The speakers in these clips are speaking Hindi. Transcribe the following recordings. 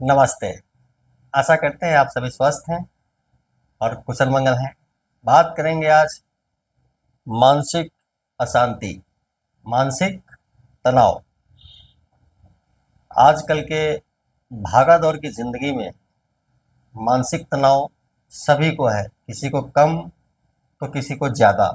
नमस्ते। आशा करते हैं आप सभी स्वस्थ हैं और कुशल मंगल हैं। बात करेंगे आज मानसिक अशांति, मानसिक तनाव। आजकल के भागा-दौड़ की ज़िंदगी में मानसिक तनाव सभी को है, किसी को कम तो किसी को ज़्यादा।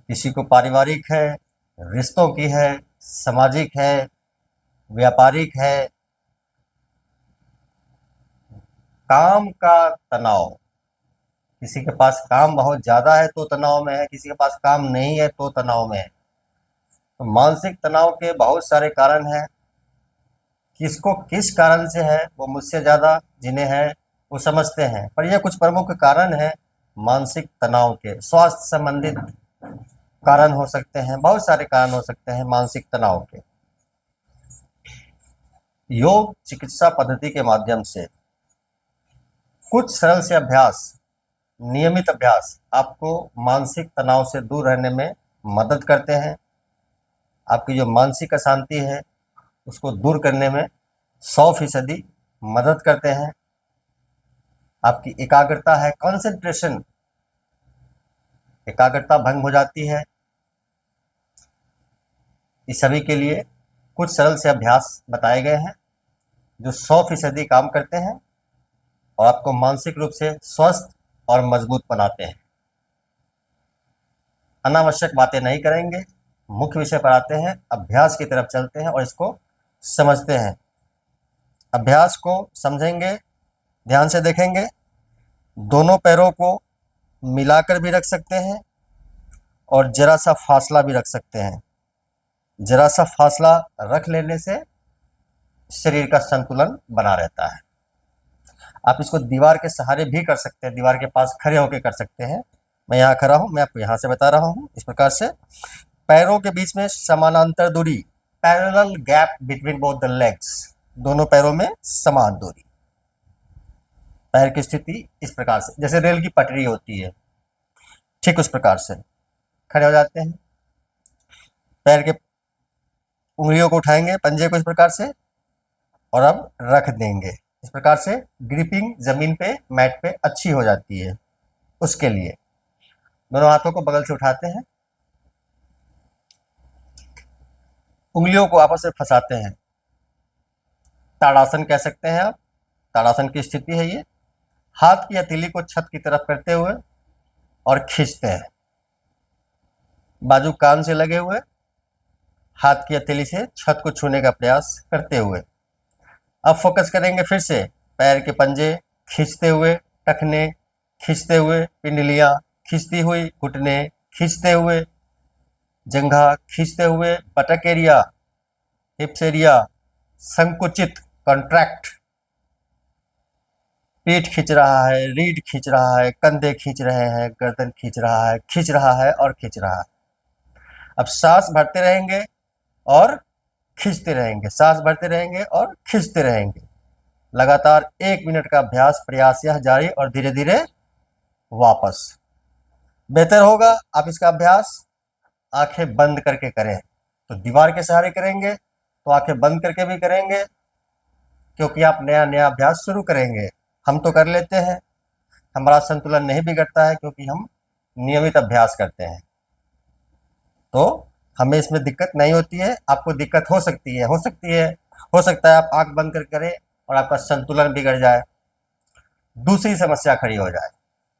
किसी को पारिवारिक है, रिश्तों की है, सामाजिक है, व्यापारिक है, काम का तनाव। किसी के पास काम बहुत ज़्यादा है तो तनाव में है, किसी के पास काम नहीं है तो तनाव में है। तो मानसिक तनाव के बहुत सारे कारण हैं। किसको किस कारण से है वो मुझसे ज़्यादा जिन्हें है वो समझते हैं, पर यह कुछ प्रमुख कारण हैं मानसिक तनाव के। स्वास्थ्य संबंधित कारण हो सकते हैं, बहुत सारे कारण हो सकते हैं मानसिक तनाव के। योग चिकित्सा पद्धति के माध्यम से कुछ सरल से अभ्यास, नियमित अभ्यास आपको मानसिक तनाव से दूर रहने में मदद करते हैं। आपकी जो मानसिक अशांति है उसको दूर करने में 100% मदद करते हैं। आपकी एकाग्रता है, कंसंट्रेशन, एकाग्रता भंग हो जाती है। इस सभी के लिए कुछ सरल से अभ्यास बताए गए हैं जो 100% काम करते हैं और आपको मानसिक रूप से स्वस्थ और मजबूत बनाते हैं। अनावश्यक बातें नहीं करेंगे, मुख्य विषय पर आते हैं, अभ्यास की तरफ चलते हैं और इसको समझते हैं। अभ्यास को समझेंगे, ध्यान से देखेंगे। दोनों पैरों को मिलाकर भी रख सकते हैं और जरा सा फासला भी रख सकते हैं। जरा सा फासला रख लेने से शरीर का संतुलन बना रहता है। आप इसको दीवार के सहारे भी कर सकते हैं, दीवार के पास खड़े होकर कर सकते हैं। मैं यहाँ खड़ा हूँ, मैं आपको यहाँ से बता रहा हूँ। इस प्रकार से पैरों के बीच में समानांतर दूरी, parallel gap between both the legs, दोनों पैरों में समान दूरी। पैर की स्थिति इस प्रकार से, जैसे रेल की पटरी होती है, ठीक उस प्रकार से खड़े हो जाते हैं। पैर के उंगलियों को उठाएंगे, पंजे को इस प्रकार से, और अब रख देंगे। इस प्रकार से ग्रिपिंग जमीन पे, मैट पे अच्छी हो जाती है। उसके लिए दोनों हाथों को बगल से उठाते हैं, उंगलियों को आपस में फंसाते हैं। ताड़ासन कह सकते हैं आप, ताड़ासन की स्थिति है ये। हाथ की हथेली को छत की तरफ करते हुए और खींचते हैं। बाजू कान से लगे हुए, हाथ की हथेली से छत को छूने का प्रयास करते हुए। अब फोकस करेंगे फिर से, पैर के पंजे खींचते हुए, टखने खींचते हुए, पिंडलियां खींचती हुई, घुटने खींचते हुए, जंघा खींचते हुए, बटक एरिया, हिप्स एरिया संकुचित, कॉन्ट्रैक्ट, पीठ खींच रहा है, रीढ़ खींच रहा है, कंधे खींच रहे हैं, गर्दन खींच रहा है, खींच रहा है और खींच रहा है। अब सांस भरते रहेंगे और खींचते रहेंगे, सांस भरते रहेंगे और खींचते रहेंगे। लगातार 1 मिनट का अभ्यास, प्रयास यह जारी और धीरे धीरे वापस। बेहतर होगा आप इसका अभ्यास आंखें बंद करके करें। तो दीवार के सहारे करेंगे तो आंखें बंद करके भी करेंगे, क्योंकि आप नया नया अभ्यास शुरू करेंगे। हम तो कर लेते हैं, हमारा संतुलन नहीं बिगड़ता है क्योंकि हम नियमित अभ्यास करते हैं, तो हमें इसमें दिक्कत नहीं होती है। आपको दिक्कत हो सकती है, हो सकता है आप आंख बंद कर करें और आपका संतुलन बिगड़ जाए, दूसरी समस्या खड़ी हो जाए।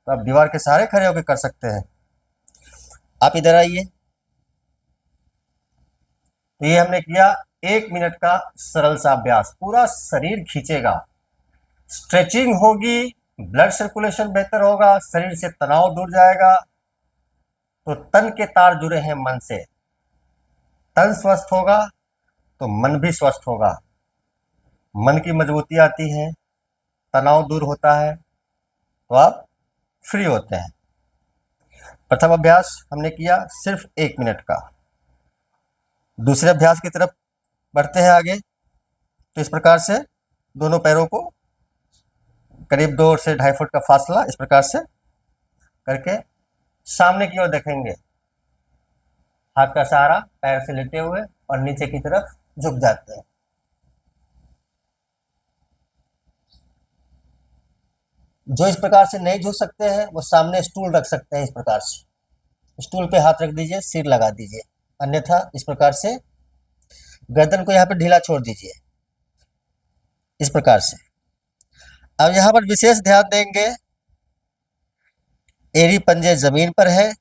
तो आप दीवार के सहारे खड़े होकर कर सकते हैं। आप इधर आइए। तो ये हमने किया 1 मिनट का सरल सा अभ्यास, पूरा शरीर खींचेगा, स्ट्रेचिंग होगी, ब्लड सर्कुलेशन बेहतर होगा, शरीर से तनाव दूर जाएगा। तो तन के तार जुड़े हैं मन से, तन स्वस्थ होगा तो मन भी स्वस्थ होगा। मन की मजबूती आती है, तनाव दूर होता है, तो आप फ्री होते हैं। प्रथम अभ्यास हमने किया सिर्फ 1 मिनट का। दूसरे अभ्यास की तरफ बढ़ते हैं आगे। तो इस प्रकार से दोनों पैरों को करीब 2 से 2.5 फुट का फासला इस प्रकार से करके सामने की ओर देखेंगे। हाथ का सहारा पैर से लेते हुए और नीचे की तरफ झुक जाते हैं। जो इस प्रकार से नहीं झुक सकते हैं वो सामने स्टूल रख सकते हैं। इस प्रकार से स्टूल पे हाथ रख दीजिए, सिर लगा दीजिए, अन्यथा इस प्रकार से गर्दन को यहाँ पे ढीला छोड़ दीजिए, इस प्रकार से। अब यहाँ पर विशेष ध्यान देंगे, एड़ी पंजे जमीन पर है,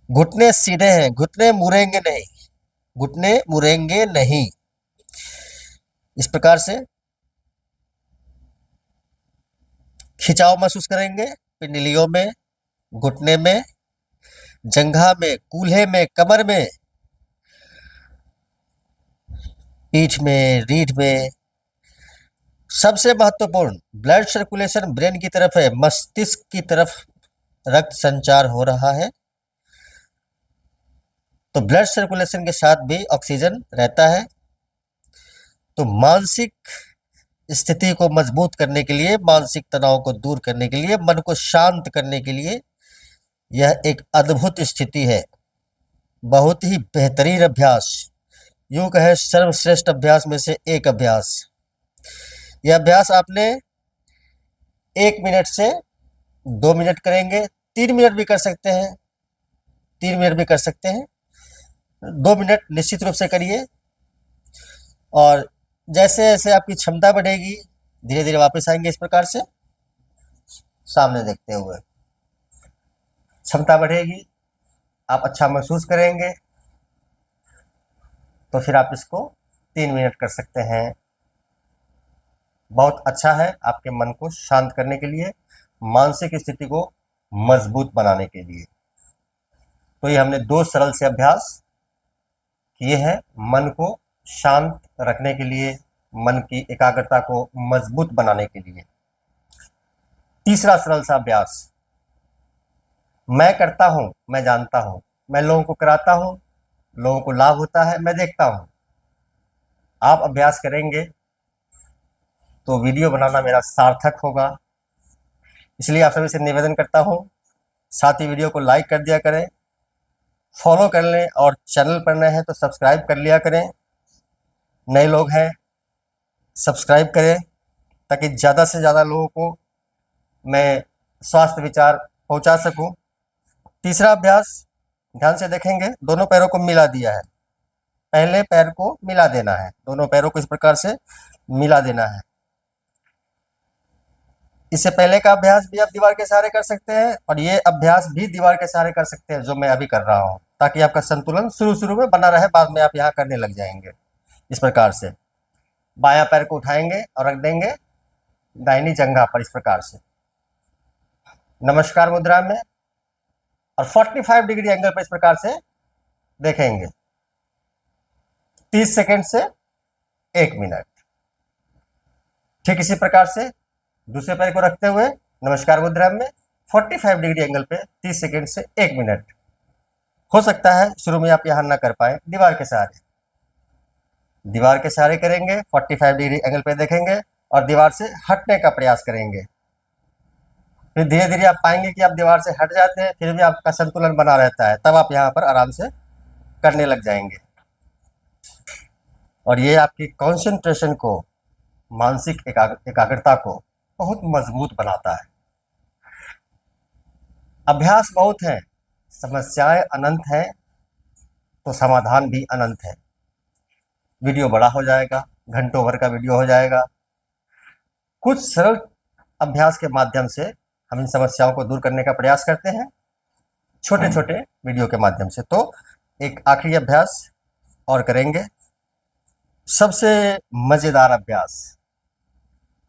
घुटने सीधे हैं, घुटने मुड़ेंगे नहीं, घुटने मुड़ेंगे नहीं। इस प्रकार से खिंचाव महसूस करेंगे पिंडलियों में, घुटने में, जंघा में, कूल्हे में, कमर में, पीठ में, रीढ़ में। सबसे महत्वपूर्ण, ब्लड सर्कुलेशन ब्रेन की तरफ है, मस्तिष्क की तरफ रक्त संचार हो रहा है, तो ब्लड सर्कुलेशन के साथ भी ऑक्सीजन रहता है। तो मानसिक स्थिति को मजबूत करने के लिए, मानसिक तनाव को दूर करने के लिए, मन को शांत करने के लिए यह एक अद्भुत स्थिति है। बहुत ही बेहतरीन अभ्यास, यूं कहे सर्वश्रेष्ठ अभ्यास में से एक अभ्यास। यह अभ्यास आपने 1 मिनट से 2 मिनट करेंगे, 3 मिनट भी कर सकते हैं, 3 मिनट भी कर सकते हैं, 2 मिनट निश्चित रूप से करिए। और जैसे जैसे आपकी क्षमता बढ़ेगी, धीरे धीरे वापस आएंगे इस प्रकार से सामने देखते हुए। क्षमता बढ़ेगी, आप अच्छा महसूस करेंगे, तो फिर आप इसको 3 मिनट कर सकते हैं। बहुत अच्छा है आपके मन को शांत करने के लिए, मानसिक स्थिति को मजबूत बनाने के लिए। तो ये हमने 2 सरल से अभ्यास किए हैं मन को शांत रखने के लिए, मन की एकाग्रता को मजबूत बनाने के लिए। तीसरा सरल सा अभ्यास, मैं करता हूं, मैं जानता हूं, मैं लोगों को कराता हूं, लोगों को लाभ होता है, मैं देखता हूं। आप अभ्यास करेंगे तो वीडियो बनाना मेरा सार्थक होगा, इसलिए आप सभी से निवेदन करता हूं, साथ ही वीडियो को लाइक कर दिया करें, फॉलो कर लें, और चैनल पर नए हैं तो सब्सक्राइब कर लिया करें। नए लोग हैं, सब्सक्राइब करें ताकि ज़्यादा से ज़्यादा लोगों को मैं स्वास्थ्य विचार पहुंचा सकूं। तीसरा अभ्यास, ध्यान से देखेंगे, दोनों पैरों को मिला दिया है, पहले पैर को मिला देना है, दोनों पैरों को इस प्रकार से मिला देना है। इससे पहले का अभ्यास भी आप दीवार के सहारे कर सकते हैं, और ये अभ्यास भी दीवार के सहारे कर सकते हैं जो मैं अभी कर रहा हूं, ताकि आपका संतुलन शुरू में बना रहे, बाद में आप यहाँ करने लग जाएंगे। इस प्रकार से बायां पैर को उठाएंगे और रख देंगे दाहिनी जंघा पर, इस प्रकार से नमस्कार मुद्रा में, और 45 डिग्री एंगल पर इस प्रकार से देखेंगे 30 सेकंड से 1 मिनट। ठीक इसी प्रकार से दूसरे पैर को रखते हुए नमस्कार मुद्रा में 45 डिग्री एंगल पे 30 सेकंड से 1 मिनट। हो सकता है शुरू में आप यहां ना कर पाए, दीवार के सहारे, दीवार के सहारे करेंगे, 45 डिग्री एंगल पे देखेंगे और दीवार से हटने का प्रयास करेंगे। फिर धीरे धीरे आप पाएंगे कि आप दीवार से हट जाते हैं, फिर भी आपका संतुलन बना रहता है, तब आप यहाँ पर आराम से करने लग जाएंगे। और ये आपकी कंसंट्रेशन को, मानसिक एकाग्रता को बहुत मजबूत बनाता है। अभ्यास बहुत है, समस्याएं अनंत हैं, तो समाधान भी अनंत है। वीडियो बड़ा हो जाएगा, घंटों भर का वीडियो हो जाएगा। कुछ सरल अभ्यास के माध्यम से हम इन समस्याओं को दूर करने का प्रयास करते हैं, छोटे छोटे वीडियो के माध्यम से। तो एक आखिरी अभ्यास और करेंगे, सबसे मजेदार अभ्यास,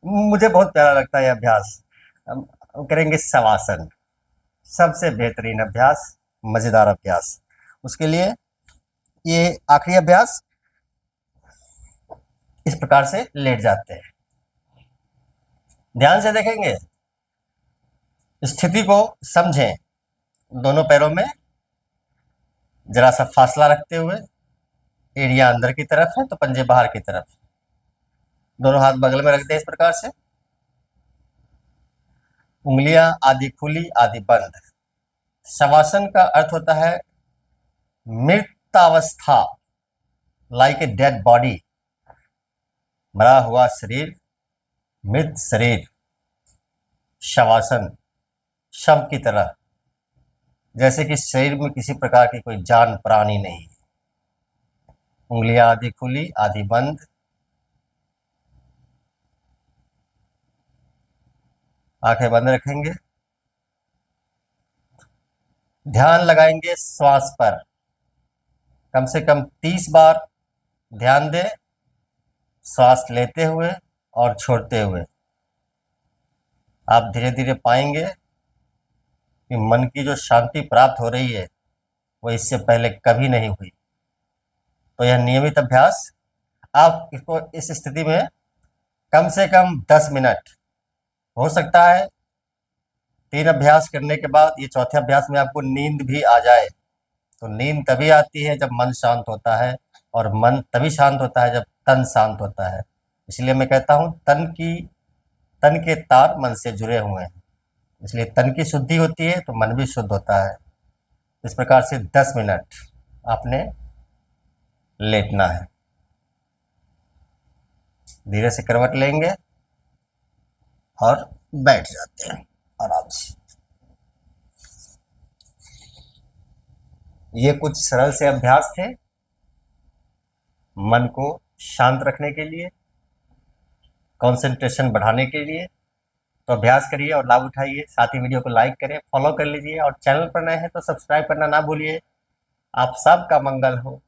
मुझे बहुत प्यारा लगता है यह अभ्यास। हम करेंगे शवासन, सबसे बेहतरीन अभ्यास, मजेदार अभ्यास। उसके लिए ये आखिरी अभ्यास, इस प्रकार से लेट जाते हैं, ध्यान से देखेंगे, स्थिति को समझें, दोनों पैरों में जरा सा फासला रखते हुए, एड़ियां अंदर की तरफ है तो पंजे बाहर की तरफ, दोनों हाथ बगल में रख दें इस प्रकार से, उंगलियां आधी खुली आधी बंद। शवासन का अर्थ होता है मृतावस्था, लाइक ए डेड बॉडी, मरा हुआ शरीर, मृत शरीर, शवासन, शव की तरह, जैसे कि शरीर में किसी प्रकार की कोई जान प्राणी नहीं। उंगलियां आधी खुली आधी बंद, आंखें बंद रखेंगे। ध्यान लगाएंगे श्वास पर, कम से कम 30 बार ध्यान दें, श्वास लेते हुए और छोड़ते हुए। आप धीरे धीरे पाएंगे कि मन की जो शांति प्राप्त हो रही है वो इससे पहले कभी नहीं हुई। तो यह नियमित अभ्यास, आप इसको इस स्थिति में कम से कम 10 मिनट, हो सकता है 3 अभ्यास करने के बाद ये चौथे अभ्यास में आपको नींद भी आ जाए। तो नींद तभी आती है जब मन शांत होता है, और मन तभी शांत होता है जब तन शांत होता है। इसलिए मैं कहता हूँ तन के तार मन से जुड़े हुए हैं, इसलिए तन की शुद्धि होती है तो मन भी शुद्ध होता है। इस प्रकार से 10 मिनट आपने लेटना है। धीरे से करवट लेंगे और बैठ जाते हैं आराम से। ये कुछ सरल से अभ्यास थे मन को शांत रखने के लिए, कंसंट्रेशन बढ़ाने के लिए। तो अभ्यास करिए और लाभ उठाइए। साथ ही वीडियो को लाइक करें, फॉलो कर लीजिए, और चैनल पर नए हैं तो सब्सक्राइब करना ना भूलिए। आप सबका मंगल हो।